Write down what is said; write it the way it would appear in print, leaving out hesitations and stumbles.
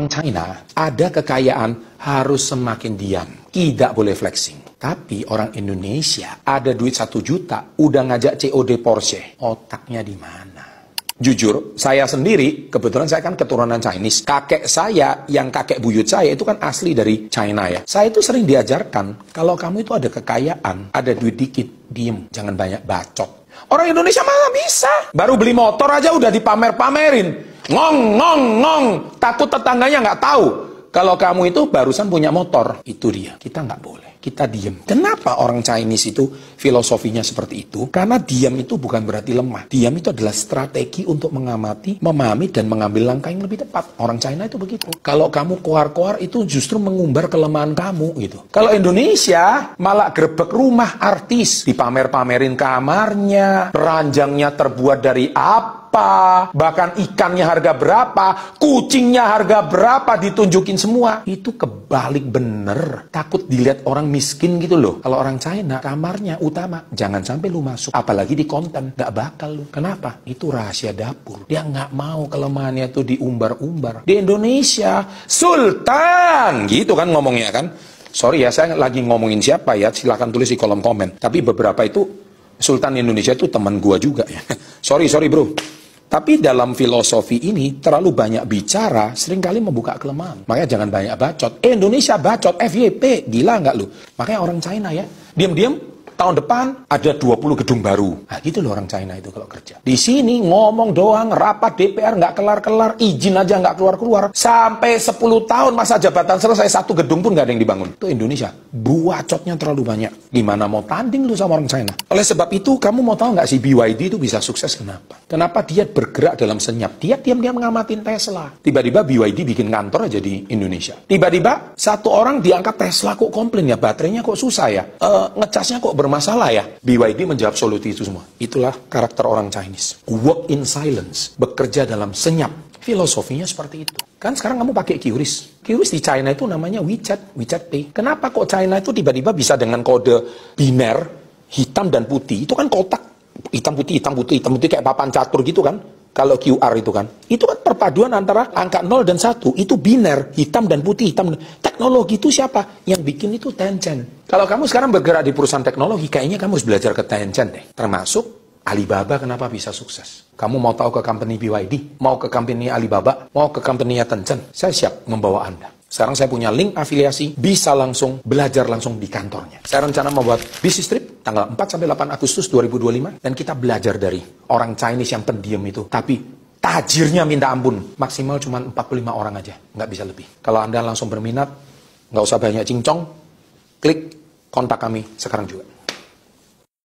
China ada kekayaan harus semakin diam, tidak boleh flexing. Tapi orang Indonesia ada duit 1 juta, udah ngajak COD Porsche, otaknya di mana? Jujur, saya sendiri, kebetulan saya kan keturunan Chinese. Kakek saya, yang kakek buyut saya itu kan asli dari China ya. Saya itu sering diajarkan, kalau kamu itu ada kekayaan, ada duit dikit, diem, jangan banyak bacot. Orang Indonesia malah bisa. Baru beli motor aja udah dipamer-pamerin. Ngong, ngong, ngong. Takut tetangganya nggak tahu. Kalau kamu itu barusan punya motor. Itu dia. Kita nggak boleh. Kita diem. Kenapa orang Chinese itu filosofinya seperti itu? Karena diam itu bukan berarti lemah. Diam itu adalah strategi untuk mengamati, memahami, dan mengambil langkah yang lebih tepat. Orang China itu begitu. Kalau kamu koar-koar itu justru mengumbar kelemahan kamu gitu. Kalau Indonesia malah grebek rumah artis. Dipamer-pamerin kamarnya, ranjangnya terbuat dari apa, bahkan ikannya harga berapa, kucingnya harga berapa, ditunjukin semua. Itu kebalik bener. Takut dilihat orang miskin gitu loh. Kalau orang China, kamarnya utama. Jangan sampai lu masuk. Apalagi di konten. Gak bakal lu. Kenapa? Itu rahasia dapur. Dia gak mau kelemahannya itu diumbar-umbar. Di Indonesia, Sultan! Gitu kan ngomongnya kan. Sorry ya, saya lagi ngomongin siapa ya. Silahkan tulis di kolom komen. Tapi beberapa itu, Sultan Indonesia itu teman gua juga ya. Sorry bro. Tapi dalam filosofi ini terlalu banyak bicara seringkali membuka kelemahan. Makanya jangan banyak bacot. Indonesia bacot, FYP, gila nggak lu? Makanya orang China ya, diam-diam tahun depan ada 20 gedung baru. Nah gitu loh orang China itu kalau kerja. Di sini ngomong doang, rapat DPR nggak kelar-kelar, izin aja nggak keluar-keluar. Sampai 10 tahun masa jabatan selesai, 1 gedung pun nggak ada yang dibangun. Itu Indonesia, buacotnya terlalu banyak. Gimana mau tanding lu sama orang China? Oleh sebab itu, kamu mau tahu nggak sih BYD itu bisa sukses kenapa? Kenapa dia bergerak dalam senyap? Dia diam-diam ngamatin Tesla. Tiba-tiba BYD bikin kantor aja di Indonesia. Tiba-tiba satu orang diangkat Tesla kok komplain ya, baterainya kok susah ya, ngecasnya kok bermasalah ya. BYD menjawab solusi itu semua. Itulah karakter orang Chinese. Work in silence, bekerja dalam senyap. Filosofinya seperti itu. Kan sekarang kamu pakai QRIS. QRIS di China itu namanya WeChat Pay. Kenapa kok China itu tiba-tiba bisa dengan kode biner, hitam dan putih? Itu kan kotak, hitam putih kayak papan catur gitu kan. Kalau QR itu kan perpaduan antara angka 0 dan 1. Itu biner, hitam dan putih. Teknologi itu siapa? Yang bikin itu Tencent. Kalau kamu sekarang bergerak di perusahaan teknologi, kayaknya kamu harus belajar ke Tencent deh. Termasuk Alibaba kenapa bisa sukses. Kamu mau tahu ke company BYD? Mau ke company Alibaba? Mau ke company-nya Tencent? Saya siap membawa Anda. Sekarang saya punya link afiliasi, bisa langsung belajar langsung di kantornya. Saya rencana membuat business trip tanggal 4-8 Agustus 2025. Dan kita belajar dari orang Chinese yang pendiam itu. Tapi tajirnya minta ampun. Maksimal cuma 45 orang aja. Nggak bisa lebih. Kalau Anda langsung berminat, nggak usah banyak cincong, klik kontak kami sekarang juga.